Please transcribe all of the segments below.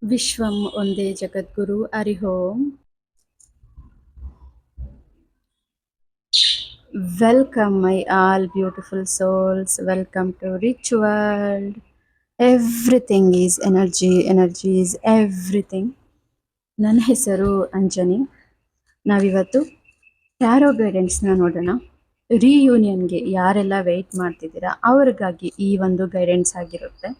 ವಿಶ್ವಂ ಒಂದೇ ಜಗದ್ಗುರು ಹರಿಃ ಓಂ. Welcome my all beautiful souls. Welcome to Rich World. Everything is energy. Energy is everything. ನನ್ನ ಹೆಸರು ಅಂಜನಿ. ನಾವಿವತ್ತು ಟ್ಯಾರೋ ಗೈಡೆನ್ಸ್ನ ನೋಡೋಣ. ರಿಯೂನಿಯನ್ಗೆ ಯಾರೆಲ್ಲ ವೆಯ್ಟ್ ಮಾಡ್ತಿದ್ದೀರಾ ಅವ್ರಿಗಾಗಿ ಈ ಒಂದು ಗೈಡೆನ್ಸ್ ಆಗಿರುತ್ತೆ.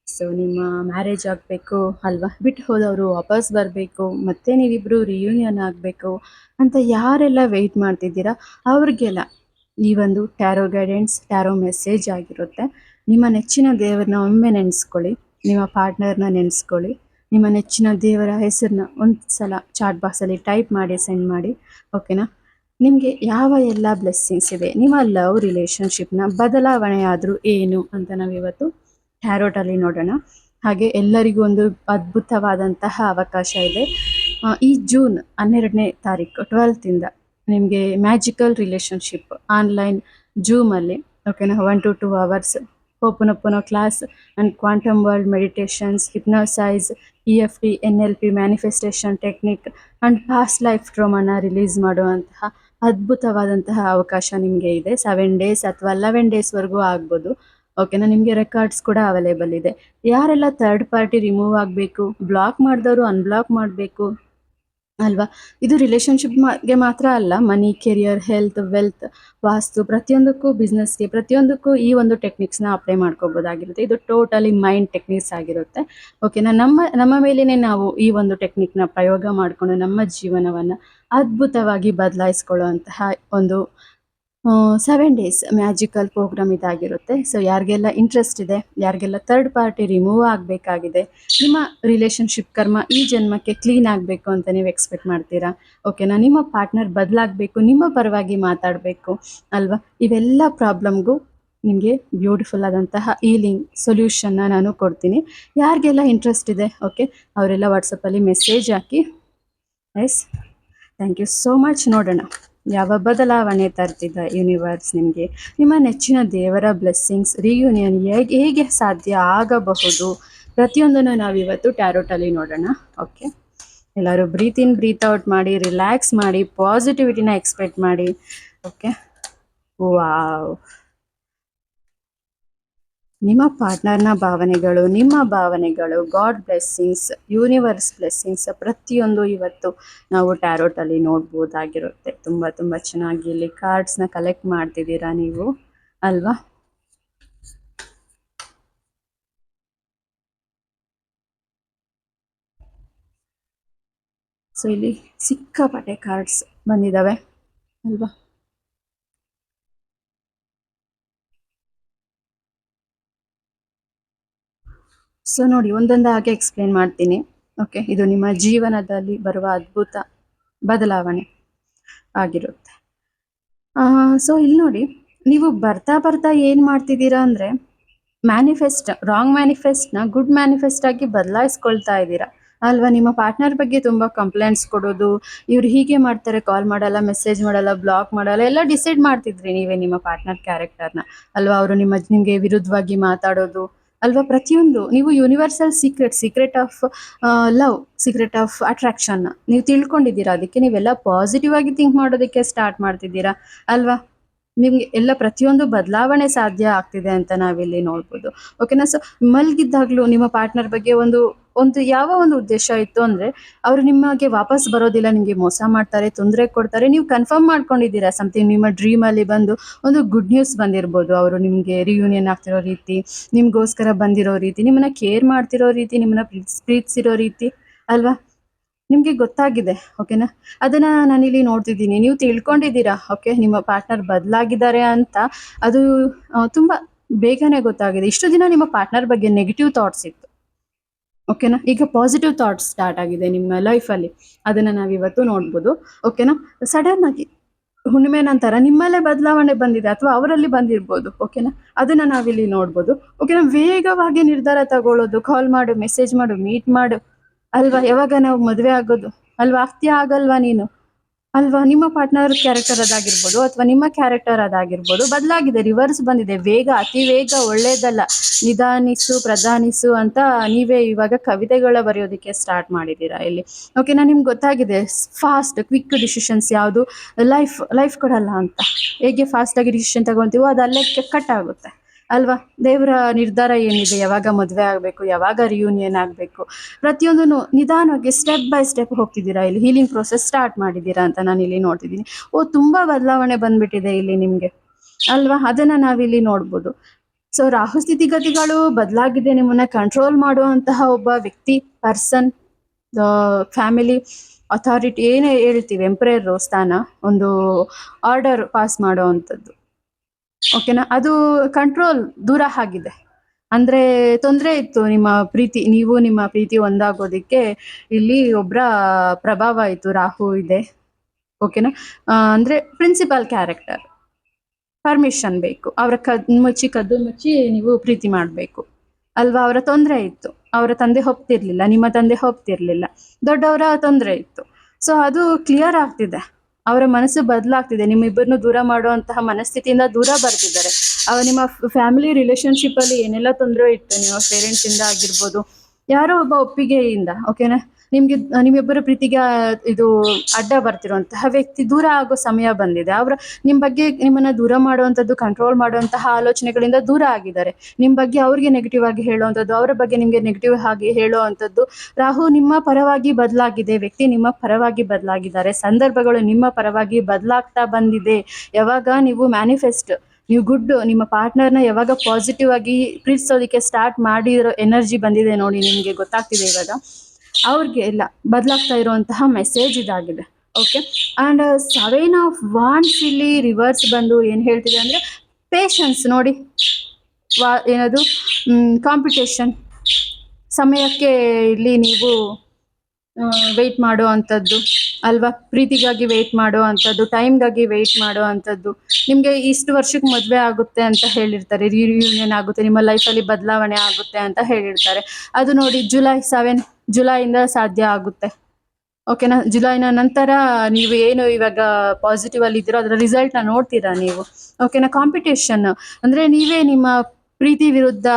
ಸೊ ನಿಮ್ಮ ಮ್ಯಾರೇಜ್ ಆಗಬೇಕು ಅಲ್ವಾ, ಬಿಟ್ಟು ಹೋದವರು ವಾಪಸ್ ಬರಬೇಕು, ಮತ್ತೆ ನೀವಿಬ್ಬರು ರಿಯೂನಿಯನ್ ಆಗಬೇಕು ಅಂತ ಯಾರೆಲ್ಲ ವೆಯ್ಟ್ ಮಾಡ್ತಿದ್ದೀರಾ ಅವ್ರಿಗೆಲ್ಲ ಈ ಒಂದು ಟ್ಯಾರೋ ಗೈಡೆನ್ಸ್, ಟ್ಯಾರೋ ಮೆಸೇಜ್ ಆಗಿರುತ್ತೆ. ನಿಮ್ಮ ನೆಚ್ಚಿನ ದೇವರನ್ನ ಒಮ್ಮೆ ನೆನೆಸ್ಕೊಳ್ಳಿ, ನಿಮ್ಮ ಪಾರ್ಟ್ನರ್ನ ನೆನೆಸ್ಕೊಳ್ಳಿ, ನಿಮ್ಮ ನೆಚ್ಚಿನ ದೇವರ ಹೆಸರನ್ನ ಒಂದು ಸಲ ಚಾಟ್ ಬಾಕ್ಸಲ್ಲಿ ಟೈಪ್ ಮಾಡಿ ಸೆಂಡ್ ಮಾಡಿ. ಓಕೆನಾ? ನಿಮಗೆ ಯಾವ ಎಲ್ಲ ಬ್ಲೆಸ್ಸಿಂಗ್ಸ್ ಇದೆ, ನಿಮ್ಮ ಲವ್ ರಿಲೇಷನ್ಶಿಪ್ನ ಬದಲಾವಣೆ ಆದರೂ ಏನು ಅಂತ ನಾವಿವತ್ತು ಟ್ಯಾರೋಟಲ್ಲಿ ನೋಡೋಣ. ಹಾಗೆ ಎಲ್ಲರಿಗೂ ಒಂದು ಅದ್ಭುತವಾದಂತಹ ಅವಕಾಶ ಇದೆ. ಈ ಜೂನ್ 12ನೇ ತಾರೀಕು 12th ನಿಮಗೆ ಮ್ಯಾಜಿಕಲ್ ರಿಲೇಷನ್ಶಿಪ್ ಆನ್ಲೈನ್ ಜೂಮಲ್ಲಿ, ಓಕೆನಾ, 1 to 2 hours ಹೋಪನೊಪ್ಪನೋ class and quantum world meditations, hypnosis, EFT, NLP, manifestation technique and past life ಟ್ರೋಮಾನ ರಿಲೀಸ್ ಮಾಡುವಂತಹ ಅದ್ಭುತವಾದಂತಹ ಅವಕಾಶ ನಿಮಗೆ ಇದೆ. 7 days ಅಥವಾ 11 daysವರೆಗೂ ಆಗ್ಬೋದು. ಓಕೆನಾ? ನಿಮಗೆ ರೆಕಾರ್ಡ್ಸ್ ಕೂಡ ಅವೈಲೇಬಲ್ ಇದೆ. ಯಾರೆಲ್ಲ ಥರ್ಡ್ ಪಾರ್ಟಿ ರಿಮೂವ್ ಆಗಬೇಕು, ಬ್ಲಾಕ್ ಮಾಡಿದವರು ಅನ್ಬ್ಲಾಕ್ ಮಾಡಬೇಕು ಅಲ್ವಾ? ಇದು ರಿಲೇಷನ್ಶಿಪ್ಗೆ ಮಾತ್ರ ಅಲ್ಲ, ಮನಿ, ಕೆರಿಯರ್, ಹೆಲ್ತ್, ವೆಲ್ತ್, ವಾಸ್ತು, ಪ್ರತಿಯೊಂದಕ್ಕೂ, ಬಿಸ್ನೆಸ್ಗೆ, ಪ್ರತಿಯೊಂದಕ್ಕೂ ಈ ಒಂದು ಟೆಕ್ನಿಕ್ಸ್ನ ಅಪ್ಲೈ ಮಾಡ್ಕೋಬೋದಾಗಿರುತ್ತೆ. ಇದು ಟೋಟಲಿ ಮೈಂಡ್ ಟೆಕ್ನಿಕ್ಸ್ ಆಗಿರುತ್ತೆ. ಓಕೆನಾ? ನಮ್ಮ ಮೇಲೇ ನಾವು ಈ ಒಂದು ಟೆಕ್ನಿಕ್ನ ಪ್ರಯೋಗ ಮಾಡಿಕೊಂಡು ನಮ್ಮ ಜೀವನವನ್ನು ಅದ್ಭುತವಾಗಿ ಬದಲಾಯಿಸ್ಕೊಳ್ಳುವಂತಹ ಒಂದು 7 days ಮ್ಯಾಜಿಕಲ್ ಪ್ರೋಗ್ರಾಮ್ ಇದಾಗಿರುತ್ತೆ. ಸೊ ಯಾರಿಗೆಲ್ಲ ಇಂಟ್ರೆಸ್ಟ್ ಇದೆ, ಯಾರಿಗೆಲ್ಲ ಥರ್ಡ್ ಪಾರ್ಟಿ ರಿಮೂವ್ ಆಗಬೇಕಾಗಿದೆ, ನಿಮ್ಮ ರಿಲೇಷನ್ಶಿಪ್ ಕರ್ಮ ಈ ಜನ್ಮಕ್ಕೆ ಕ್ಲೀನ್ ಆಗಬೇಕು ಅಂತ ನೀವು ಎಕ್ಸ್ಪೆಕ್ಟ್ ಮಾಡ್ತೀರಾ, ಓಕೆನಾ, ನಿಮ್ಮ ಪಾರ್ಟ್ನರ್ ಬದಲಾಗಬೇಕು, ನಿಮ್ಮ ಪರವಾಗಿ ಮಾತಾಡಬೇಕು ಅಲ್ವಾ, ಇವೆಲ್ಲ ಪ್ರಾಬ್ಲಮ್ಗೂ ನಿಮಗೆ ಬ್ಯೂಟಿಫುಲ್ ಆದಂತಹ ಈಲಿಂಗ್ ಸೊಲ್ಯೂಷನ್ನ ನಾನು ಕೊಡ್ತೀನಿ. ಯಾರಿಗೆಲ್ಲ ಇಂಟ್ರೆಸ್ಟ್ ಇದೆ, ಓಕೆ, ಅವರೆಲ್ಲ ವಾಟ್ಸಪ್ಪಲ್ಲಿ ಮೆಸೇಜ್ ಹಾಕಿ. Yes, thank you so much. ನೋಡೋಣ ಯಾವ ಬದಲಾವಣೆ ತರ್ತಿದ್ದ ಯೂನಿವರ್ಸ್ ನಿಮಗೆ. ನಿಮ್ಮ ನೆಚ್ಚಿನ ದೇವರ ಬ್ಲೆಸ್ಸಿಂಗ್ಸ್, ರಿಯೂನಿಯನ್ ಹೇಗೆ ಸಾಧ್ಯ ಆಗಬಹುದು, ಪ್ರತಿಯೊಂದನ್ನು ನಾವಿವತ್ತು ಟ್ಯಾರೋಟಲ್ಲಿ ನೋಡೋಣ. ಓಕೆ, ಎಲ್ಲರೂ ಬ್ರೀತ್ ಇನ್ ಬ್ರೀತ್ ಔಟ್ ಮಾಡಿ, ರಿಲ್ಯಾಕ್ಸ್ ಮಾಡಿ, ಪಾಸಿಟಿವಿಟಿನ ಎಕ್ಸ್ಪೆಕ್ಟ್ ಮಾಡಿ. Okay, wow. ನಿಮ್ಮ ಪಾರ್ಟ್ನರ್ನ ಭಾವನೆಗಳು, ನಿಮ್ಮ ಭಾವನೆಗಳು, ಗಾಡ್ ಬ್ಲೆಸ್ಸಿಂಗ್ಸ್, ಯೂನಿವರ್ಸ್ ಬ್ಲೆಸ್ಸಿಂಗ್ಸ್, ಪ್ರತಿಯೊಂದು ಇವತ್ತು ನಾವು ಟ್ಯಾರೋಟಲ್ಲಿ ನೋಡ್ಬೋದಾಗಿರುತ್ತೆ. ತುಂಬ ತುಂಬ ಚೆನ್ನಾಗಿ ಇಲ್ಲಿ ಕಾರ್ಡ್ಸ್ನ ಕಲೆಕ್ಟ್ ಮಾಡ್ತಿದ್ದೀರಾ ನೀವು ಅಲ್ವಾ? ಸೊ ಇಲ್ಲಿ ಸಿಕ್ಕಾಪಟ್ಟೆ ಕಾರ್ಡ್ಸ್ ಬಂದಿದ್ದಾವೆ ಅಲ್ವಾ? ಸೊ ನೋಡಿ, ಒಂದೊಂದಾಗಿ ಎಕ್ಸ್ಪ್ಲೇನ್ ಮಾಡ್ತೀನಿ. ಓಕೆ, ಇದು ನಿಮ್ಮ ಜೀವನದಲ್ಲಿ ಬರುವ ಅದ್ಭುತ ಬದಲಾವಣೆ ಆಗಿರುತ್ತೆ. ಸೊ ಇಲ್ಲಿ ನೋಡಿ, ನೀವು ಬರ್ತಾ ಬರ್ತಾ ಏನು ಮಾಡ್ತಿದ್ದೀರಾ ಅಂದರೆ, ರಾಂಗ್ ಮ್ಯಾನಿಫೆಸ್ಟ್ನ ಗುಡ್ ಮ್ಯಾನಿಫೆಸ್ಟ್ ಆಗಿ ಬದಲಾಯಿಸ್ಕೊಳ್ತಾ ಇದ್ದೀರಾ ಅಲ್ವಾ? ನಿಮ್ಮ ಪಾರ್ಟ್ನರ್ ಬಗ್ಗೆ ತುಂಬ ಕಂಪ್ಲೇಂಟ್ಸ್ ಕೊಡೋದು, ಇವ್ರು ಹೀಗೆ ಮಾಡ್ತಾರೆ, ಕಾಲ್ ಮಾಡಲ್ಲ, ಮೆಸೇಜ್ ಮಾಡಲ್ಲ, ಬ್ಲಾಕ್ ಮಾಡಲ್ಲ, ಎಲ್ಲ ಡಿಸೈಡ್ ಮಾಡ್ತಿದ್ರಿ ನೀವೇ ನಿಮ್ಮ ಪಾರ್ಟ್ನರ್ ಕ್ಯಾರೆಕ್ಟರ್ನ ಅಲ್ವಾ? ಅವರು ನಿಮಗೆ ವಿರುದ್ಧವಾಗಿ ಮಾತಾಡೋದು ಅಲ್ವಾ? ಪ್ರತಿಯೊಂದು ನೀವು universal secret of love, secret of ಅಟ್ರಾಕ್ಷನ್ನ ನೀವು ತಿಳ್ಕೊಂಡಿದ್ದೀರಾ. ಅದಕ್ಕೆ ನೀವೆಲ್ಲ ಪಾಸಿಟಿವ್ ಆಗಿ ಥಿಂಕ್ ಮಾಡೋದಕ್ಕೆ ಸ್ಟಾರ್ಟ್ ಮಾಡ್ತಿದ್ದೀರಾ ಅಲ್ವಾ? ನಿಮಗೆ ಎಲ್ಲ ಪ್ರತಿಯೊಂದು ಬದಲಾವಣೆ ಸಾಧ್ಯ ಆಗ್ತಿದೆ ಅಂತ ನಾವಿಲ್ಲಿ ನೋಡ್ಬೋದು. ಓಕೆನಾ? ಸೊ ಮಲಗಿದ್ದಾಗಲೂ ನಿಮ್ಮ ಪಾರ್ಟ್ನರ್ ಬಗ್ಗೆ ಒಂದು ಯಾವ ಒಂದು ಉದ್ದೇಶ ಇತ್ತು ಅಂದರೆ, ಅವರು ನಿಮಗೆ ವಾಪಸ್ ಬರೋದಿಲ್ಲ, ನಿಮಗೆ ಮೋಸ ಮಾಡ್ತಾರೆ, ತೊಂದರೆ ಕೊಡ್ತಾರೆ, ನೀವು ಕನ್ಫರ್ಮ್ ಮಾಡ್ಕೊಂಡಿದ್ದೀರಾ ಸಮಥಿಂಗ್. ನಿಮ್ಮ ಡ್ರೀಮಲ್ಲಿ ಬಂದು ಒಂದು ಗುಡ್ ನ್ಯೂಸ್ ಬಂದಿರ್ಬೋದು, ಅವರು ನಿಮಗೆ ರಿಯೂನಿಯನ್ ಆಗ್ತಿರೋ ರೀತಿ, ನಿಮಗೋಸ್ಕರ ಬಂದಿರೋ ರೀತಿ, ನಿಮ್ಮನ್ನ ಕೇರ್ ಮಾಡ್ತಿರೋ ರೀತಿ, ನಿಮ್ಮನ್ನ ಪ್ರೀತಿಸಿರೋ ರೀತಿ ಅಲ್ವಾ? ನಿಮಗೆ ಗೊತ್ತಾಗಿದೆ. ಓಕೆನಾ? ಅದನ್ನು ನಾನಿಲ್ಲಿ ನೋಡ್ತಿದ್ದೀನಿ, ನೀವು ತಿಳ್ಕೊಂಡಿದ್ದೀರಾ. ಓಕೆ, ನಿಮ್ಮ ಪಾರ್ಟ್ನರ್ ಬದಲಾಗಿದ್ದಾರೆ ಅಂತ ಅದು ತುಂಬ ಬೇಗನೆ ಗೊತ್ತಾಗಿದೆ. ಇಷ್ಟು ದಿನ ನಿಮ್ಮ ಪಾರ್ಟ್ನರ್ ಬಗ್ಗೆ ನೆಗೆಟಿವ್ ಥಾಟ್ಸ್ ಇತ್ತು, ಓಕೆನಾ? ಈಗ ಪಾಸಿಟಿವ್ ಥಾಟ್ಸ್ ಸ್ಟಾರ್ಟ್ ಆಗಿದೆ ನಿಮ್ಮ ಲೈಫಲ್ಲಿ, ಅದನ್ನು ನಾವಿವತ್ತು ನೋಡ್ಬೋದು. ಓಕೆನಾ? ಸಡನ್ ಆಗಿ ಹುಣ್ಣಿಮೆ ನಂತರ ನಿಮ್ಮಲ್ಲೇ ಬದಲಾವಣೆ ಬಂದಿದೆ ಅಥವಾ ಅವರಲ್ಲಿ ಬಂದಿರ್ಬೋದು. ಓಕೆನಾ? ಅದನ್ನು ನಾವಿಲ್ಲಿ ನೋಡ್ಬೋದು. ಓಕೆನಾ? ವೇಗವಾಗಿ ನಿರ್ಧಾರ ತಗೊಳ್ಳೋದು, ಕಾಲ್ ಮಾಡು, ಮೆಸೇಜ್ ಮಾಡು, ಮೀಟ್ ಮಾಡು ಅಲ್ವಾ? ಯಾವಾಗ ನಾವು ಮದುವೆ ಆಗೋದು ಅಲ್ವಾ? ಆಗ್ತೀಯಾ ಆಗಲ್ವಾ ನೀನು ಅಲ್ವಾ? ನಿಮ್ಮ ಪಾರ್ಟ್ನರ್ ಕ್ಯಾರೆಕ್ಟರ್ ಅದಾಗಿರ್ಬೋದು ಅಥವಾ ನಿಮ್ಮ ಕ್ಯಾರೆಕ್ಟರ್ ಅದಾಗಿರ್ಬೋದು ಬದಲಾಗಿದೆ, ರಿವರ್ಸ್ ಬಂದಿದೆ. ವೇಗ, ಅತಿ ವೇಗ ಒಳ್ಳೇದಲ್ಲ, ನಿಧಾನಿಸು ಪ್ರಧಾನಿಸು ಅಂತ ನೀವೇ ಇವಾಗ ಕವಿತೆಗಳ ಬರೆಯೋದಕ್ಕೆ ಸ್ಟಾರ್ಟ್ ಮಾಡಿದ್ದೀರಾ ಇಲ್ಲಿ. ಓಕೆನಾ? ನಿಮ್ಗೆ ಗೊತ್ತಾಗಿದೆ ಫಾಸ್ಟ್ ಕ್ವಿಕ್ ಡಿಸಿಷನ್ಸ್ ಯಾವುದು ಲೈಫ್ ಕೊಡಲ್ಲ ಅಂತ. ಹೇಗೆ ಫಾಸ್ಟಾಗಿ ಡಿಸಿಷನ್ ತಗೊತೀವೋ ಅದು ಅಲ್ಲೇ ಕಟ್ ಆಗುತ್ತೆ ಅಲ್ವಾ? ದೇವರ ನಿರ್ಧಾರ ಏನಿದೆ, ಯಾವಾಗ ಮದುವೆ ಆಗಬೇಕು, ಯಾವಾಗ ರಿಯೂನಿಯನ್ ಆಗಬೇಕು, ಪ್ರತಿಯೊಂದನ್ನು ನಿಧಾನವಾಗಿ ಸ್ಟೆಪ್ ಬೈ ಸ್ಟೆಪ್ ಹೋಗ್ತಿದ್ದೀರಾ. ಇಲ್ಲಿ ಹೀಲಿಂಗ್ ಪ್ರೋಸೆಸ್ ಸ್ಟಾರ್ಟ್ ಮಾಡಿದ್ದೀರಾ ಅಂತ ನಾನು ಇಲ್ಲಿ ನೋಡ್ತಿದ್ದೀನಿ. ತುಂಬ ಬದಲಾವಣೆ ಬಂದ್ಬಿಟ್ಟಿದೆ ಇಲ್ಲಿ ನಿಮಗೆ ಅಲ್ವಾ? ಅದನ್ನು ನಾವಿಲ್ಲಿ ನೋಡ್ಬೋದು. ಸೊ ರಾಹು ಸ್ಥಿತಿಗತಿಗಳು ಬದಲಾಗಿದೆ. ನಿಮ್ಮನ್ನ ಕಂಟ್ರೋಲ್ ಮಾಡುವಂತಹ ಒಬ್ಬ ವ್ಯಕ್ತಿ, ಪರ್ಸನ್, ಫ್ಯಾಮಿಲಿ, ಅಥಾರಿಟಿ ಏನೇ ಹೇಳ್ತೀವಿ, ಎಂಪ್ರಯರ್ ಸ್ಥಾನ, ಒಂದು ಆರ್ಡರ್ ಪಾಸ್ ಮಾಡೋ ಅಂಥದ್ದು. ಓಕೆನಾ? ಅದು ಕಂಟ್ರೋಲ್ ದೂರ ಆಗಿದೆ. ಅಂದರೆ ತೊಂದರೆ ಇತ್ತು ನಿಮ್ಮ ಪ್ರೀತಿ, ನೀವು ನಿಮ್ಮ ಪ್ರೀತಿ ಒಂದಾಗೋದಕ್ಕೆ ಇಲ್ಲಿ ಒಬ್ಬರ ಪ್ರಭಾವ ಇತ್ತು, ರಾಹು ಇದೆ. ಓಕೆನಾ? ಅಂದರೆ ಪ್ರಿನ್ಸಿಪಲ್ ಕ್ಯಾರೆಕ್ಟರ್, ಪರ್ಮಿಷನ್ ಬೇಕು, ಅವರ ಕದ್ದು ಮುಚ್ಚಿ ನೀವು ಪ್ರೀತಿ ಮಾಡಬೇಕು ಅಲ್ವಾ? ಅವರ ತೊಂದರೆ ಇತ್ತು, ಅವರ ತಂದೆ ಹೋಗ್ತಿರ್ಲಿಲ್ಲ, ನಿಮ್ಮ ತಂದೆ ಹೋಗ್ತಿರ್ಲಿಲ್ಲ, ದೊಡ್ಡವರ ತೊಂದರೆ ಇತ್ತು. ಸೊ ಅದು ಕ್ಲಿಯರ್ ಆಗ್ತಿದೆ, ಅವರ ಮನಸ್ಸು ಬದಲಾಗ್ತಿದೆ, ನಿಮ್ಮಿಬ್ಬರನ್ನು ದೂರ ಮಾಡುವಂತಹ ಮನಸ್ಥಿತಿಯಿಂದ ದೂರ ಬರ್ತಿದ್ದಾರೆ. ನಿಮ್ಮ ಫ್ಯಾಮಿಲಿ ರಿಲೇಶನ್ಶಿಪ್ಪಲ್ಲಿ ಏನೆಲ್ಲ ತೊಂದರೆ ಇತ್ತು, ನಿಮ್ಮ ಪೇರೆಂಟ್ಸಿಂದ ಆಗಿರ್ಬೋದು, ಯಾರೋ ಒಬ್ಬ ಒಪ್ಪಿಗೆಯಿಂದ, ಓಕೆನಾ, ನಿಮ್ಮಿಬ್ಬರ ಪ್ರೀತಿಗೆ ಇದು ಅಡ್ಡ ಬರ್ತಿರುವಂತಹ ವ್ಯಕ್ತಿ ದೂರ ಆಗೋ ಸಮಯ ಬಂದಿದೆ. ನಿಮ್ಮ ಬಗ್ಗೆ ನಿಮ್ಮನ್ನ ದೂರ ಮಾಡುವಂಥದ್ದು, ಕಂಟ್ರೋಲ್ ಮಾಡುವಂತಹ ಆಲೋಚನೆಗಳಿಂದ ದೂರ ಆಗಿದ್ದಾರೆ. ನಿಮ್ಮ ಬಗ್ಗೆ ಅವ್ರಿಗೆ ನೆಗೆಟಿವ್ ಆಗಿ ಹೇಳುವಂಥದ್ದು, ಅವರ ಬಗ್ಗೆ ನಿಮಗೆ ನೆಗೆಟಿವ್ ಆಗಿ ಹೇಳುವಂಥದ್ದು. ರಾಹು ನಿಮ್ಮ ಪರವಾಗಿ ಬದಲಾಗಿದೆ, ವ್ಯಕ್ತಿ ನಿಮ್ಮ ಪರವಾಗಿ ಬದಲಾಗಿದ್ದಾರೆ, ಸಂದರ್ಭಗಳು ನಿಮ್ಮ ಪರವಾಗಿ ಬದಲಾಗ್ತಾ ಬಂದಿದೆ. ಯಾವಾಗ ನೀವು ನೀವು ನಿಮ್ಮ ಪಾರ್ಟ್ನರ್ನ ಯಾವಾಗ ಪಾಸಿಟಿವ್ ಆಗಿ ಪ್ರೀತಿಸೋದಕ್ಕೆ ಸ್ಟಾರ್ಟ್ ಮಾಡಿರೋ ಎನರ್ಜಿ ಬಂದಿದೆ ನೋಡಿ, ನಿಮಗೆ ಗೊತ್ತಾಗ್ತಿದೆ ಇವಾಗ. ಅವ್ರಿಗೆ ಎಲ್ಲ ಬದಲಾಗ್ತಾ ಇರುವಂತಹ ಮೆಸೇಜ್ ಇದಾಗಿದೆ. ಓಕೆ, ಆ್ಯಂಡ್ 7 ಆಫ್ ವಾಂಡ್ಸ್ ಇಲ್ಲಿ ರಿವರ್ಸ್ ಬಂದು ಏನು ಹೇಳ್ತಿದೆ ಅಂದರೆ ಪೇಷನ್ಸ್ ನೋಡಿ. ಏನದು ಕಾಂಪಿಟೇಷನ್, ಸಮಯಕ್ಕೆ ಇಲ್ಲಿ ನೀವು ವೆಯ್ಟ್ ಮಾಡೋ ಅಂಥದ್ದು ಅಲ್ವಾ? ಪ್ರೀತಿಗಾಗಿ ವೆಯ್ಟ್ ಮಾಡೋ ಅಂಥದ್ದು, ಟೈಮ್ಗಾಗಿ ವೆಯ್ಟ್ ಮಾಡೋ ಅಂಥದ್ದು. ನಿಮಗೆ ಇಷ್ಟು ವರ್ಷಕ್ಕೆ ಮದುವೆ ಆಗುತ್ತೆ ಅಂತ ಹೇಳಿರ್ತಾರೆ, ರಿಯೂನಿಯನ್ ಆಗುತ್ತೆ, ನಿಮ್ಮ ಲೈಫಲ್ಲಿ ಬದಲಾವಣೆ ಆಗುತ್ತೆ ಅಂತ ಹೇಳಿರ್ತಾರೆ. ಅದು ನೋಡಿ ಜುಲೈಯಿಂದ ಸಾಧ್ಯ ಆಗುತ್ತೆ. ಓಕೆನಾ? ಜುಲೈನ ನಂತರ ನೀವು ಏನು ಇವಾಗ ಪಾಸಿಟಿವ್ ಅಲ್ಲಿ ಇದ್ದೀರೋ ಅದರ ರಿಸಲ್ಟ್ನ ನೋಡ್ತೀರಾ ನೀವು. ಓಕೆನಾ? ಕಾಂಪಿಟೇಷನ್ ಅಂದರೆ ನೀವೇ ನಿಮ್ಮ ಪ್ರೀತಿ ವಿರುದ್ಧ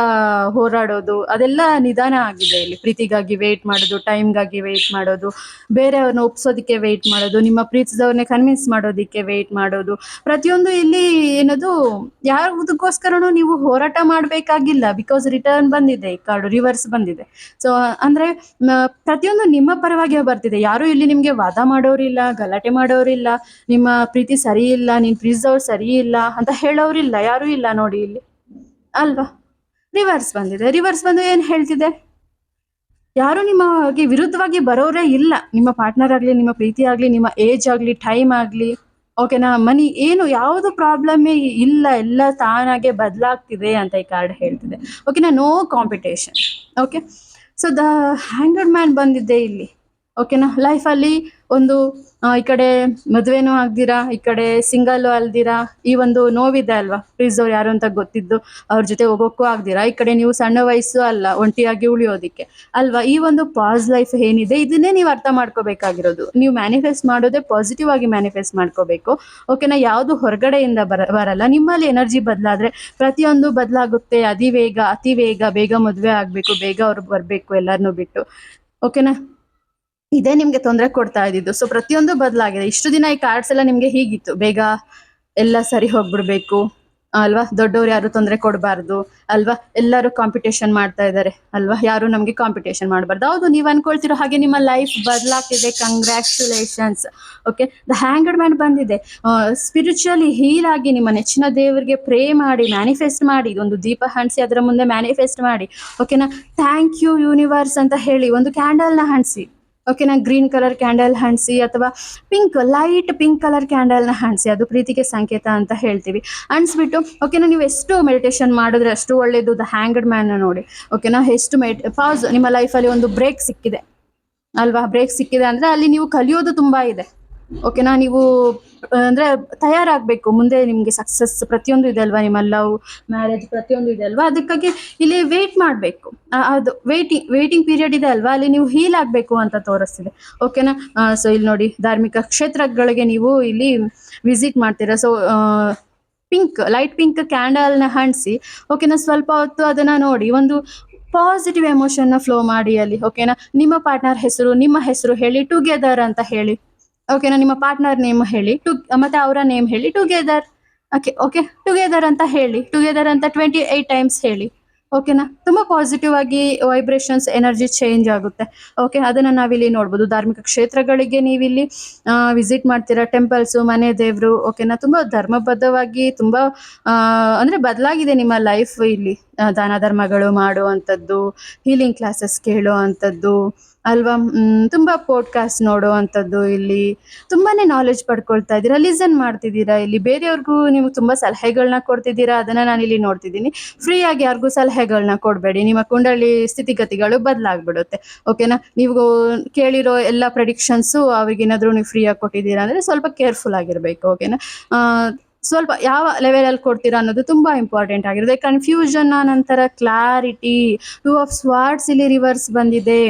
ಹೋರಾಡೋದು, ಅದೆಲ್ಲ ನಿಧಾನ ಆಗಿದೆ ಇಲ್ಲಿ. ಪ್ರೀತಿಗಾಗಿ ವೆಯ್ಟ್ ಮಾಡೋದು, ಟೈಮ್ಗಾಗಿ ವೆಯ್ಟ್ ಮಾಡೋದು, ಬೇರೆಯವ್ರನ್ನ ಒಪ್ಸೋದಕ್ಕೆ ವೆಯ್ಟ್ ಮಾಡೋದು, ನಿಮ್ಮ ಪ್ರೀತಿಸಿದವ್ರನ್ನೇ ಕನ್ವಿನ್ಸ್ ಮಾಡೋದಕ್ಕೆ ವೆಯ್ಟ್ ಮಾಡೋದು, ಪ್ರತಿಯೊಂದು ಇಲ್ಲಿ ಏನದು ಯಾವುದಕ್ಕೋಸ್ಕರನೂ ನೀವು ಹೋರಾಟ ಮಾಡಬೇಕಾಗಿಲ್ಲ. ಬಿಕಾಸ್ ರಿಟರ್ನ್ ಬಂದಿದೆ, ಈ ಕಾರ್ಡು ರಿವರ್ಸ್ ಬಂದಿದೆ. ಸೊ ಅಂದರೆ ಪ್ರತಿಯೊಂದು ನಿಮ್ಮ ಪರವಾಗಿ ಬರ್ತಿದೆ. ಯಾರು ಇಲ್ಲಿ ನಿಮಗೆ ವಾದ ಮಾಡೋರಿಲ್ಲ, ಗಲಾಟೆ ಮಾಡೋರಿಲ್ಲ, ನಿಮ್ಮ ಪ್ರೀತಿ ಸರಿ ಇಲ್ಲ, ನೀನು ಪ್ರೀತಿಸೋರು ಸರಿ ಇಲ್ಲ ಅಂತ ಹೇಳೋರಿಲ್ಲ, ಯಾರೂ ಇಲ್ಲ ನೋಡಿ ಇಲ್ಲಿ ಅಲ್ವಾ? ರಿವರ್ಸ್ ಬಂದಿದೆ. ರಿವರ್ಸ್ ಬಂದು ಏನು ಹೇಳ್ತಿದೆ, ಯಾರು ನಿಮಗೆ ವಿರುದ್ಧವಾಗಿ ಬರೋರೇ ಇಲ್ಲ. ನಿಮ್ಮ ಪಾರ್ಟ್ನರ್ ಆಗಲಿ, ನಿಮ್ಮ ಪ್ರೀತಿ ಆಗಲಿ, ನಿಮ್ಮ ಏಜ್ ಆಗಲಿ, ಟೈಮ್ ಆಗಲಿ, ಓಕೆನಾ, ಮನಿ ಏನು ಯಾವುದು ಪ್ರಾಬ್ಲಮ್ಮೇ ಇಲ್ಲ, ಎಲ್ಲ ತಾನಾಗೆ ಬದಲಾಗ್ತಿದೆ ಅಂತ ಈ ಕಾರ್ಡ್ ಹೇಳ್ತಿದೆ. ಓಕೆನಾ? No competition. Okay, so the hanged man ಬಂದಿದೆ ಇಲ್ಲಿ. ಓಕೆನಾ? ಲೈಫಲ್ಲಿ ಒಂದು ಈ ಕಡೆ ಮದುವೆನೂ ಆಗ್ದಿರಾ, ಈ ಕಡೆ ಸಿಂಗಲ್ಲು ಅಲ್ದಿರಾ, ಈ ಒಂದು ನೋವಿದೆ ಅಲ್ವಾ? ಪ್ರೀತಿಸೋರು ಯಾರು ಅಂತ ಗೊತ್ತಿದ್ದು ಅವ್ರ ಜೊತೆ ಹೋಗೋಕ್ಕೂ ಆಗ್ದಿರಾ, ಈ ಕಡೆ ನೀವು ಸಣ್ಣ ವಯಸ್ಸು ಅಲ್ಲ ಒಂಟಿಯಾಗಿ ಉಳಿಯೋದಿಕ್ಕೆ ಅಲ್ವಾ? ಈ ಒಂದು ಪಾಸ್ ಲೈಫ್ ಏನಿದೆ, ಇದನ್ನೇ ನೀವು ಅರ್ಥ ಮಾಡ್ಕೋಬೇಕಾಗಿರೋದು. ನೀವು ಮ್ಯಾನಿಫೆಸ್ಟ್ ಮಾಡೋದೇ ಪಾಸಿಟಿವ್ ಆಗಿ ಮ್ಯಾನಿಫೆಸ್ಟ್ ಮಾಡ್ಕೋಬೇಕು. ಓಕೆನಾ? ಯಾವುದು ಹೊರಗಡೆಯಿಂದ ಬರಲ್ಲ. ನಿಮ್ಮಲ್ಲಿ ಎನರ್ಜಿ ಬದಲಾದ್ರೆ ಪ್ರತಿಯೊಂದು ಬದಲಾಗುತ್ತೆ. ಅತಿ ವೇಗ, ಬೇಗ ಮದುವೆ ಆಗಬೇಕು, ಬೇಗ ಅವ್ರು ಬರಬೇಕು ಎಲ್ಲರನ್ನೂ ಬಿಟ್ಟು. ಓಕೆನಾ? ಇದೇ ನಿಮ್ಗೆ ತೊಂದರೆ ಕೊಡ್ತಾ ಇದ್ದಿದ್ದು. ಸೊ ಪ್ರತಿಯೊಂದು ಬದಲಾಗಿದೆ. ಇಷ್ಟು ದಿನ ಈ ಕಾರ್ಡ್ಸ್ ಎಲ್ಲ ನಿಮ್ಗೆ ಹೀಗಿತ್ತು, ಬೇಗ ಎಲ್ಲ ಸರಿ ಹೋಗ್ಬಿಡ್ಬೇಕು ಅಲ್ವಾ? ದೊಡ್ಡವ್ರು ಯಾರು ತೊಂದರೆ ಕೊಡಬಾರ್ದು ಅಲ್ವಾ? ಎಲ್ಲರೂ ಕಾಂಪಿಟೇಷನ್ ಮಾಡ್ತಾ ಇದ್ದಾರೆ ಅಲ್ವಾ? ಯಾರು ನಮಗೆ ಕಾಂಪಿಟೇಷನ್ ಮಾಡಬಾರ್ದು. ಹೌದು, ನೀವು ಅನ್ಕೊಳ್ತಿರೋ ಹಾಗೆ ನಿಮ್ಮ ಲೈಫ್ ಬದಲಾಗ್ತಿದೆ. Congratulations. Okay, the hanged man ಬಂದಿದೆ. ಸ್ಪಿರಿಚುವಲಿ ಹೀಲ್ ಆಗಿ ನಿಮ್ಮ ನೆಚ್ಚಿನ ದೇವರಿಗೆ ಪ್ರೇ ಮಾಡಿ, ಮ್ಯಾನಿಫೆಸ್ಟ್ ಮಾಡಿ, ಒಂದು ದೀಪ ಹಣಿಸಿ ಅದರ ಮುಂದೆ ಮ್ಯಾನಿಫೆಸ್ಟ್ ಮಾಡಿ. ಓಕೆನಾ? ಥ್ಯಾಂಕ್ ಯು ಯೂನಿವರ್ಸ್ ಅಂತ ಹೇಳಿ ಒಂದು ಕ್ಯಾಂಡಲ್ನ ಹಣಿಸಿ. ಓಕೆನಾ? ಗ್ರೀನ್ ಕಲರ್ ಕ್ಯಾಂಡಲ್ ಹಣಿಸಿ ಅಥವಾ ಲೈಟ್ ಪಿಂಕ್ ಕಲರ್ ಕ್ಯಾಂಡಲ್ನ ಹಣಿಸಿ. ಅದು ಪ್ರೀತಿಗೆ ಸಂಕೇತ ಅಂತ ಹೇಳ್ತೀವಿ. ಹಣಿಸ್ಬಿಟ್ಟು ಓಕೆನಾ, ನೀವು ಎಷ್ಟು ಮೆಡಿಟೇಷನ್ ಮಾಡಿದ್ರೆ ಅಷ್ಟು ಒಳ್ಳೇದು. ದ ಹ್ಯಾಂಗರ್ಡ್ ಮ್ಯಾನ್ನ ನೋಡಿ. ಓಕೆನಾ? ಎಷ್ಟು ಪಾಸ್, ನಿಮ್ಮ ಲೈಫಲ್ಲಿ ಒಂದು ಬ್ರೇಕ್ ಸಿಕ್ಕಿದೆ ಅಲ್ವಾ? ಬ್ರೇಕ್ ಸಿಕ್ಕಿದೆ ಅಂದರೆ ಅಲ್ಲಿ ನೀವು ಕಲಿಯೋದು ತುಂಬ ಇದೆ. ಓಕೆನಾ. ನೀವು ಅಂದ್ರೆ ತಯಾರಾಗಬೇಕು, ಮುಂದೆ ನಿಮಗೆ ಸಕ್ಸಸ್ ಪ್ರತಿಯೊಂದು ಇದೆ ಅಲ್ವಾ, ನಿಮ್ಮ ಲವ್ ಮ್ಯಾರೇಜ್ ಪ್ರತಿಯೊಂದು ಇದೆ ಅಲ್ವಾ, ಅದಕ್ಕಾಗಿ ಇಲ್ಲಿ ವೇಟ್ ಮಾಡಬೇಕು. ಅದು ವೇಟಿಂಗ್ ಪೀರಿಯಡ್ ಇದೆ ಅಲ್ವಾ, ಅಲ್ಲಿ ನೀವು ಹೀಲ್ ಆಗಬೇಕು ಅಂತ ತೋರಿಸ್ತಿದೆ. ಓಕೆನಾ. ಸೊ ಇಲ್ಲಿ ನೋಡಿ, ಧಾರ್ಮಿಕ ಕ್ಷೇತ್ರಗಳಿಗೆ ನೀವು ಇಲ್ಲಿ ವಿಸಿಟ್ ಮಾಡ್ತೀರಾ. ಸೊ ಲೈಟ್ ಪಿಂಕ್ ಕ್ಯಾಂಡಲ್ನ ಹಣಿಸಿ, ಓಕೆನಾ, ಸ್ವಲ್ಪ ಹೊತ್ತು ಅದನ್ನ ನೋಡಿ, ಒಂದು ಪಾಸಿಟಿವ್ ಎಮೋಷನ್ನ ಫ್ಲೋ ಮಾಡಿ ಅಲ್ಲಿ. ಓಕೆನಾ. ನಿಮ್ಮ ಪಾರ್ಟ್ನರ್ ಹೆಸರು, ನಿಮ್ಮ ಹೆಸರು ಹೇಳಿ ಟುಗೆದರ್ ಅಂತ ಹೇಳಿ. ಓಕೆನಾ. ನಿಮ್ಮ ಪಾರ್ಟ್ನರ್ ನೇಮ್ ಹೇಳಿ ಮತ್ತೆ ಅವರ ನೇಮ್ ಹೇಳಿ ಟುಗೆದರ್. ಓಕೆ ಟುಗೆದರ್ ಅಂತ ಹೇಳಿ, ಟುಗೆದರ್ ಅಂತ 28 ಟೈಮ್ಸ್ ಹೇಳಿ. ಓಕೆನಾ. ತುಂಬಾ ಪಾಸಿಟಿವ್ ಆಗಿ ವೈಬ್ರೇಷನ್ಸ್ ಎನರ್ಜಿ ಚೇಂಜ್ ಆಗುತ್ತೆ. ಓಕೆ, ಅದನ್ನ ನಾವಿಲ್ಲಿ ನೋಡ್ಬೋದು. ಧಾರ್ಮಿಕ ಕ್ಷೇತ್ರಗಳಿಗೆ ನೀವಿಲ್ಲಿ ವಿಸಿಟ್ ಮಾಡ್ತೀರಾ, ಟೆಂಪಲ್ಸು, ಮನೆ ದೇವರು. ಓಕೆನಾ. ತುಂಬಾ ಧರ್ಮಬದ್ಧವಾಗಿ ತುಂಬಾ ಅಂದ್ರೆ ಬದಲಾಗಿದೆ ನಿಮ್ಮ ಲೈಫ್ ಇಲ್ಲಿ. ದಾನ ಧರ್ಮಗಳು ಮಾಡುವಂಥದ್ದು, ಹೀಲಿಂಗ್ ಕ್ಲಾಸಸ್ ಕೇಳುವಂಥದ್ದು ಅಲ್ವಾ, ತುಂಬಾ ಪಾಡ್ಕಾಸ್ಟ್ ನೋಡುವಂಥದ್ದು, ಇಲ್ಲಿ ತುಂಬಾನೇ ನಾಲೆಜ್ ಪಡ್ಕೊಳ್ತಾ ಇದ್ದೀರಾ, ಲಿಸನ್ ಮಾಡ್ತಿದ್ದೀರಾ, ಇಲ್ಲಿ ಬೇರೆಯವ್ರಿಗೂ ನೀವು ತುಂಬಾ ಸಲಹೆಗಳನ್ನ ಕೊಡ್ತಿದ್ದೀರಾ. ಅದನ್ನ ನಾನು ಇಲ್ಲಿ ನೋಡ್ತಿದ್ದೀನಿ. ಫ್ರೀ ಆಗಿ ಯಾರಿಗೂ ಸಲಹೆಗಳನ್ನ ಕೊಡಬೇಡಿ, ನಿಮ್ಮ ಕುಂಡಲಿ ಸ್ಥಿತಿಗತಿಗಳು ಬದಲಾಗ್ಬಿಡುತ್ತೆ. ಓಕೆನಾ. ನೀವು ಕೇಳಿರೋ ಎಲ್ಲ ಪ್ರೆಡಿಕ್ಷನ್ಸು ಅವ್ರಿಗೇನಾದ್ರೂ ನೀವು ಫ್ರೀ ಆಗಿ ಕೊಟ್ಟಿದ್ದೀರಾ ಅಂದ್ರೆ ಸ್ವಲ್ಪ ಕೇರ್ಫುಲ್ ಆಗಿರ್ಬೇಕು. ಓಕೆನಾ. ಸ್ವಲ್ಪ ಯಾವ ಲೆವೆಲಲ್ಲಿ ಕೊಡ್ತೀರಾ ಅನ್ನೋದು ತುಂಬಾ ಇಂಪಾರ್ಟೆಂಟ್ ಆಗಿರುತ್ತೆ. ಕನ್ಫ್ಯೂಷನ್ ನಂತರ ಕ್ಲಾರಿಟಿ, 2 ಆಫ್ ಸ್ವಾರ್ಡ್ಸ್ ಇಲ್ಲಿ ರಿವರ್ಸ್ ಬಂದಿದೆ.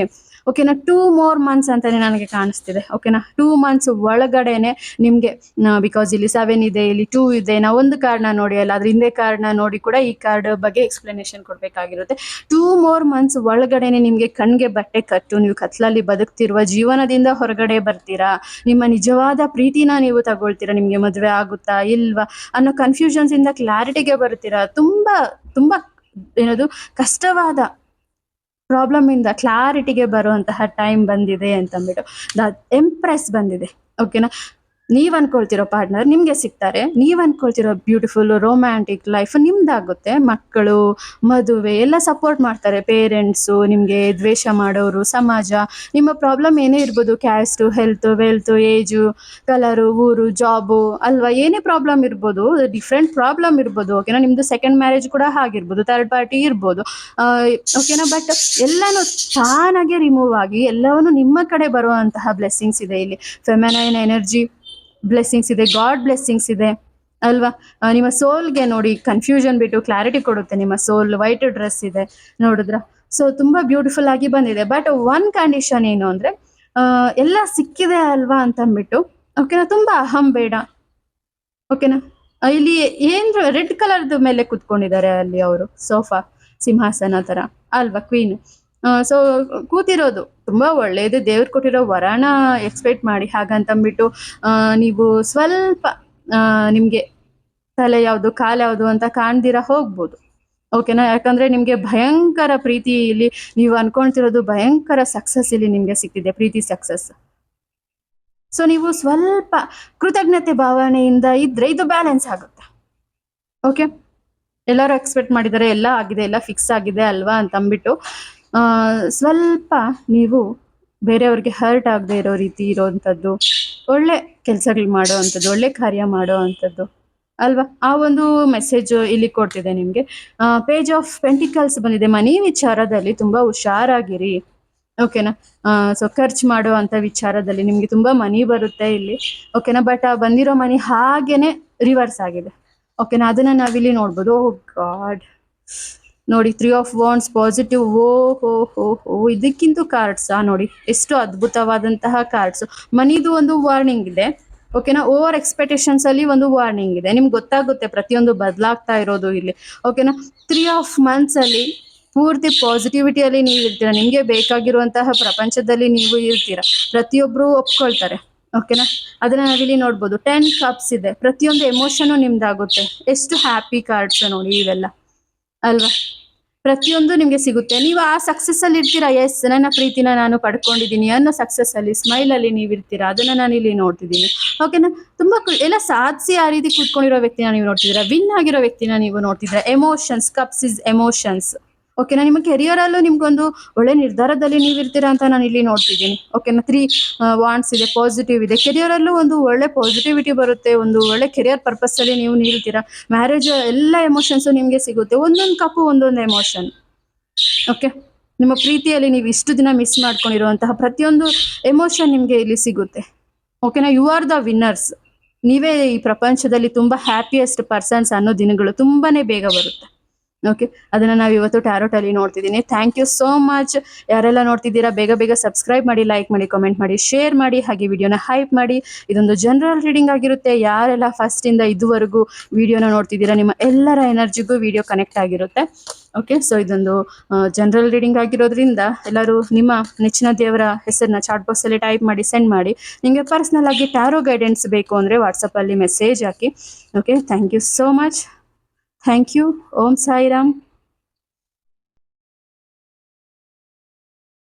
ಓಕೆನಾ. 2 more months ಅಂತಾನೆ ನನಗೆ ಕಾಣಿಸ್ತಿದೆ. ಓಕೆನಾ. 2 months ಒಳಗಡೆನೆ ನಿಮ್ಗೆ, ಬಿಕಾಸ್ ಇಲ್ಲಿ 7 ಇದೆ, ಇಲ್ಲಿ 2 ಇದೆ, ನಾವು ಒಂದು ಕಾರ್ಡ್ನ ನೋಡಿ ಅಲ್ಲ, ಅದ್ರ ಹಿಂದೆ ಕಾರ್ಡ್ನ ನೋಡಿ ಕೂಡ ಈ ಕಾರ್ಡ್ ಬಗ್ಗೆ ಎಕ್ಸ್ಪ್ಲನೇಷನ್ ಕೊಡ್ಬೇಕಾಗಿರುತ್ತೆ. 2 more months ಒಳಗಡೆನೆ ನಿಮ್ಗೆ ಕಣ್ಗೆ ಬಟ್ಟೆ ಕಟ್ಟು, ನೀವು ಕತ್ಲಲ್ಲಿ ಬದುಕ್ತಿರುವ ಜೀವನದಿಂದ ಹೊರಗಡೆ ಬರ್ತೀರಾ, ನಿಮ್ಮ ನಿಜವಾದ ಪ್ರೀತಿನ ನೀವು ತಗೊಳ್ತೀರಾ, ನಿಮ್ಗೆ ಮದುವೆ ಆಗುತ್ತಾ ಇಲ್ವಾ ಅನ್ನೋ ಕನ್ಫ್ಯೂಷನ್ಸ್ ಇಂದ ಕ್ಲಾರಿಟಿಗೆ ಬರ್ತೀರಾ. ತುಂಬಾ ತುಂಬಾ ಏನದು ಕಷ್ಟವಾದ ಪ್ರಾಬ್ಲಮ್ ಇಂದ ಕ್ಲಾರಿಟಿಗೆ ಬರುವಂತಹ ಟೈಮ್ ಬಂದಿದೆ ಅಂತಂದ್ಬಿಟ್ಟು ದ ಎಂಪ್ರೆಸ್ ಬಂದಿದೆ. ಓಕೆನಾ. ನೀವ್ ಅನ್ಕೊಳ್ತಿರೋ ಪಾರ್ಟ್ನರ್ ನಿಮ್ಗೆ ಸಿಗ್ತಾರೆ, ನೀವ್ ಅನ್ಕೊಳ್ತಿರೋ ಬ್ಯೂಟಿಫುಲ್ ರೊಮ್ಯಾಂಟಿಕ್ ಲೈಫ್ ನಿಮ್ದಾಗುತ್ತೆ. ಮಕ್ಕಳು, ಮದುವೆ ಎಲ್ಲ ಸಪೋರ್ಟ್ ಮಾಡ್ತಾರೆ. ಪೇರೆಂಟ್ಸು, ನಿಮ್ಗೆ ದ್ವೇಷ ಮಾಡೋರು, ಸಮಾಜ, ನಿಮ್ಮ ಪ್ರಾಬ್ಲಮ್ ಏನೇ ಇರ್ಬೋದು, caste, health, wealth, age, colour, ಊರು, ಜಾಬು ಅಲ್ವಾ, ಏನೇ ಪ್ರಾಬ್ಲಮ್ ಇರ್ಬೋದು, ಡಿಫ್ರೆಂಟ್ ಪ್ರಾಬ್ಲಮ್ ಇರ್ಬೋದು. ಓಕೆನಾ. ನಿಮ್ದು ಸೆಕೆಂಡ್ ಮ್ಯಾರೇಜ್ ಕೂಡ ಆಗಿರ್ಬೋದು, ಥರ್ಡ್ ಪಾರ್ಟಿ ಇರ್ಬೋದು. ಓಕೆನಾ. ಬಟ್ ಎಲ್ಲಾನು ತಾನಾಗೆ ರಿಮೂವ್ ಆಗಿ ಎಲ್ಲವನ್ನೂ ನಿಮ್ಮ ಕಡೆ ಬರುವಂತಹ ಬ್ಲೆಸ್ಸಿಂಗ್ಸ್ ಇದೆ ಇಲ್ಲಿ. ಫೆಮಿನೈನ್ ಎನರ್ಜಿ ಬ್ಲೆಸ್ಸಿಂಗ್ಸ್ ಇದೆ, ಗಾಡ್ ಬ್ಲೆಸ್ಸಿಂಗ್ಸ್ ಇದೆ ಅಲ್ವಾ. ನಿಮ್ಮ ಸೋಲ್ಗೆ ನೋಡಿ, ಕನ್ಫ್ಯೂಷನ್ ಬಿಟ್ಟು ಕ್ಲಾರಿಟಿ ಕೊಡುತ್ತೆ ನಿಮ್ಮ ಸೋಲ್. ವೈಟ್ ಡ್ರೆಸ್ ಇದೆ, ನೋಡಿದ್ರ. ಸೊ ತುಂಬಾ ಬ್ಯೂಟಿಫುಲ್ ಆಗಿ ಬಂದಿದೆ. ಬಟ್ ಒನ್ ಕಂಡೀಷನ್ ಏನು ಅಂದ್ರೆ, ಎಲ್ಲ ಸಿಕ್ಕಿದೆ ಅಲ್ವಾ ಅಂತ ಅಂದ್ಬಿಟ್ಟು, ಓಕೆನಾ, ತುಂಬಾ ಅಹಂ ಬೇಡ. ಓಕೆನಾ. ಇಲ್ಲಿ ಏನ್ ರೆಡ್ ಕಲರ್ದ ಮೇಲೆ ಕುತ್ಕೊಂಡಿದ್ದಾರೆ ಅಲ್ಲಿ ಅವರು, ಸೋಫಾ, ಸಿಂಹಾಸನ ತರ ಅಲ್ವಾ, ಕ್ವೀನ್. ಸೊ ಕೂತಿರೋದು ತುಂಬಾ ಒಳ್ಳೇದು, ದೇವ್ರು ಕೊಟ್ಟಿರೋ ವರಾನ ಎಕ್ಸ್ಪೆಕ್ಟ್ ಮಾಡಿ. ಹಾಗಂತಂದ್ಬಿಟ್ಟು ನೀವು ಸ್ವಲ್ಪ ನಿಮ್ಗೆ ತಲೆ ಯಾವುದು ಕಾಲು ಯಾವುದು ಅಂತ ಕಾಣ್ದಿರ ಹೋಗ್ಬೋದು. ಓಕೆನಾ. ಯಾಕಂದ್ರೆ ನಿಮ್ಗೆ ಭಯಂಕರ ಪ್ರೀತಿ ಇಲ್ಲಿ, ನೀವು ಅನ್ಕೊಂತಿರೋದು ಭಯಂಕರ ಸಕ್ಸಸ್ ಇಲ್ಲಿ ನಿಮ್ಗೆ ಸಿಕ್ಕಿದೆ, ಪ್ರೀತಿ ಸಕ್ಸಸ್. ಸೊ ನೀವು ಸ್ವಲ್ಪ ಕೃತಜ್ಞತೆ ಭಾವನೆಯಿಂದ ಇದ್ರೆ ಇದು ಬ್ಯಾಲೆನ್ಸ್ ಆಗುತ್ತೆ. ಓಕೆ. ಎಲ್ಲರೂ ಎಕ್ಸ್ಪೆಕ್ಟ್ ಮಾಡಿದ್ದಾರೆ, ಎಲ್ಲ ಆಗಿದೆ, ಎಲ್ಲ ಫಿಕ್ಸ್ ಆಗಿದೆ ಅಲ್ವಾ ಅಂತ ಅಂದ್ಬಿಟ್ಟು ಸ್ವಲ್ಪ ನೀವು ಬೇರೆಯವ್ರಿಗೆ ಹರ್ಟ್ ಆಗದೆ ಇರೋ ರೀತಿ ಇರೋವಂಥದ್ದು, ಒಳ್ಳೆ ಕೆಲಸಗಳು ಮಾಡೋ ಅಂಥದ್ದು, ಒಳ್ಳೆ ಕಾರ್ಯ ಮಾಡೋ ಅಂಥದ್ದು ಅಲ್ವಾ, ಆ ಒಂದು ಮೆಸೇಜ್ ಇಲ್ಲಿ ಕೊಡ್ತಿದೆ ನಿಮಗೆ. ಪೇಜ್ ಆಫ್ ಪೆಂಟಿಕಲ್ಸ್ ಬಂದಿದೆ. ಮನಿ ವಿಚಾರದಲ್ಲಿ ತುಂಬಾ ಹುಷಾರಾಗಿರಿ. ಓಕೆನಾ. ಸೊ ಖರ್ಚು ಮಾಡೋ ಅಂಥ ವಿಚಾರದಲ್ಲಿ ನಿಮ್ಗೆ ತುಂಬಾ ಮನಿ ಬರುತ್ತೆ ಇಲ್ಲಿ. ಓಕೆನಾ. ಬಟ್ ಆ ಬಂದಿರೋ ಮನಿ ಹಾಗೇನೆ ರಿವರ್ಸ್ ಆಗಿದೆ. ಓಕೆನಾ. ಅದನ್ನ ನಾವಿಲ್ಲಿ ನೋಡ್ಬೋದು. ಓ ಗಾಡ್, ನೋಡಿ 3 of Wands ಪಾಸಿಟಿವ್. ಓ ಹೋ ಹೋ ಹೋ, ಇದಕ್ಕಿಂತ ಕಾರ್ಡ್ಸಾ ನೋಡಿ, ಎಷ್ಟು ಅದ್ಭುತವಾದಂತಹ ಕಾರ್ಡ್ಸ್. ಮನಿದು ಒಂದು ವಾರ್ನಿಂಗ್ ಇದೆ. ಓಕೆನಾ. ಓವರ್ ಎಕ್ಸ್ಪೆಕ್ಟೇಷನ್ಸ್ ಅಲ್ಲಿ ಒಂದು ವಾರ್ನಿಂಗ್ ಇದೆ. ನಿಮ್ಗೆ ಗೊತ್ತಾಗುತ್ತೆ ಪ್ರತಿಯೊಂದು ಬದಲಾಗ್ತಾ ಇರೋದು ಇಲ್ಲಿ. ಓಕೆನಾ. 3 months ಅಲ್ಲಿ ಪೂರ್ತಿ ಪಾಸಿಟಿವಿಟಿಯಲ್ಲಿ ನೀವು ಇರ್ತೀರಾ, ನಿಮ್ಗೆ ಬೇಕಾಗಿರುವಂತಹ ಪ್ರಪಂಚದಲ್ಲಿ ನೀವು ಇರ್ತೀರಾ, ಪ್ರತಿಯೊಬ್ರು ಒಪ್ಕೊಳ್ತಾರೆ. ಓಕೆನಾ. ಅದನ್ನ ನಾವಿಲ್ಲಿ ನೋಡ್ಬೋದು. 10 cups ಇದೆ. ಪ್ರತಿಯೊಂದು ಎಮೋಷನ್ ನಿಮ್ದಾಗುತ್ತೆ. ಎಷ್ಟು ಹ್ಯಾಪಿ ಕಾರ್ಡ್ಸ್ ನೋಡಿ ಇವೆಲ್ಲ ಅಲ್ವಾ. ಪ್ರತಿಯೊಂದು ನಿಮ್ಗೆ ಸಿಗುತ್ತೆ. ನೀವು ಆ ಸಕ್ಸಸ್ ಅಲ್ಲಿ ಇರ್ತೀರಾ. ಎಸ್, ನನ್ನ ಪ್ರೀತಿನ ನಾನು ಪಡ್ಕೊಂಡಿದ್ದೀನಿ ಅನ್ನೋ ಸಕ್ಸಸ್ ಅಲ್ಲಿ, ಸ್ಮೈಲ್ ಅಲ್ಲಿ ನೀವು ಇರ್ತೀರಾ. ಅದನ್ನ ನಾನು ಇಲ್ಲಿ ನೋಡ್ತಿದ್ದೀನಿ. ಓಕೆನಾ. ತುಂಬಾ ಎಲ್ಲ ಸಾಧಿಸಿ ಆ ರೀತಿ ಕೂತ್ಕೊಂಡಿರೋ ವ್ಯಕ್ತಿನ ನೀವು ನೋಡ್ತಿದ್ದೀರಾ, ವಿನ್ ಆಗಿರೋ ವ್ಯಕ್ತಿನ ನೀವು ನೋಡ್ತಿದ್ದೀರಾ. Emotions, cups is emotions. ಓಕೆನಾ. ನಿಮ್ಮ ಕೆರಿಯರ್ ಅಲ್ಲೂ ನಿಮ್ಗೊಂದು ಒಳ್ಳೆ ನಿರ್ಧಾರದಲ್ಲಿ ನೀವು ಇರ್ತೀರಾ ಅಂತ ನಾನು ಇಲ್ಲಿ ನೋಡ್ತಿದ್ದೀನಿ. ಓಕೆನಾ. 3 Wands ಇದೆ, ಪಾಸಿಟಿವ್ ಇದೆ. ಕೆರಿಯರ್ ಅಲ್ಲೂ ಒಂದು ಒಳ್ಳೆ ಪಾಸಿಟಿವಿಟಿ ಬರುತ್ತೆ, ಒಂದು ಒಳ್ಳೆ ಕೆರಿಯರ್ ಪರ್ಪಸ್ ಅಲ್ಲಿ ನೀವು ನಿಲ್ತೀರಾ. ಮ್ಯಾರೇಜ್ ಎಲ್ಲ ಎಮೋಷನ್ಸ್ ನಿಮ್ಗೆ ಸಿಗುತ್ತೆ. ಒಂದೊಂದು ಕಪ್ಪು ಒಂದೊಂದು ಎಮೋಷನ್. ಓಕೆ. ನಿಮ್ಮ ಪ್ರೀತಿಯಲ್ಲಿ ನೀವು ಇಷ್ಟು ದಿನ ಮಿಸ್ ಮಾಡ್ಕೊಂಡಿರುವಂತಹ ಪ್ರತಿಯೊಂದು ಎಮೋಷನ್ ನಿಮ್ಗೆ ಇಲ್ಲಿ ಸಿಗುತ್ತೆ. ಓಕೆನಾ, ಯು ಆರ್ ದ ವಿನ್ನರ್ಸ್. ನೀವೇ ಈ ಪ್ರಪಂಚದಲ್ಲಿ ತುಂಬಾ ಹ್ಯಾಪಿಯೆಸ್ಟ್ ಪರ್ಸನ್ಸ್ ಅನ್ನೋ ದಿನಗಳು ತುಂಬಾನೇ ಬೇಗ ಬರುತ್ತೆ. ಓಕೆ, ಅದನ್ನ ನಾವು ಇವತ್ತು ಟ್ಯಾರೋಟ್ ಅಲ್ಲಿ ನೋಡ್ತಿದ್ದೀನಿ. Thank you so much. ಯಾರೆಲ್ಲ ನೋಡ್ತಿದ್ದೀರಾ ಬೇಗ ಬೇಗ ಸಬ್ಸ್ಕ್ರೈಬ್ ಮಾಡಿ, ಲೈಕ್ ಮಾಡಿ, ಕಾಮೆಂಟ್ ಮಾಡಿ, ಶೇರ್ ಮಾಡಿ, ಹಾಗೆ ವಿಡಿಯೋನ ಹೈಪ್ ಮಾಡಿ. ಇದೊಂದು ಜನರಲ್ ರೀಡಿಂಗ್ ಆಗಿರುತ್ತೆ. ಯಾರೆಲ್ಲ ಫಸ್ಟ್ ಇಂದ ಇದುವರೆಗೂ ವಿಡಿಯೋನ ನೋಡ್ತಿದ್ದೀರಾ ನಿಮ್ಮ ಎಲ್ಲರ ಎನರ್ಜಿಗೂ ವಿಡಿಯೋ ಕನೆಕ್ಟ್ ಆಗಿರುತ್ತೆ. ಓಕೆ, ಸೊ ಇದೊಂದು ಜನರಲ್ ರೀಡಿಂಗ್ ಆಗಿರೋದ್ರಿಂದ ಎಲ್ಲರೂ ನಿಮ್ಮ ನೆಚ್ಚಿನ ದೇವರ ಹೆಸರನ್ನ ಚಾಟ್ ಬಾಕ್ಸ್ ಅಲ್ಲಿ ಟೈಪ್ ಮಾಡಿ ಸೆಂಡ್ ಮಾಡಿ. ನಿಮಗೆ ಪರ್ಸನಲ್ ಆಗಿ ಟ್ಯಾರೋ ಗೈಡೆನ್ಸ್ ಬೇಕು ಅಂದ್ರೆ ವಾಟ್ಸಪ್ ಅಲ್ಲಿ ಮೆಸೇಜ್ ಹಾಕಿ. Okay, thank you so much. Thank you. Om Sairam.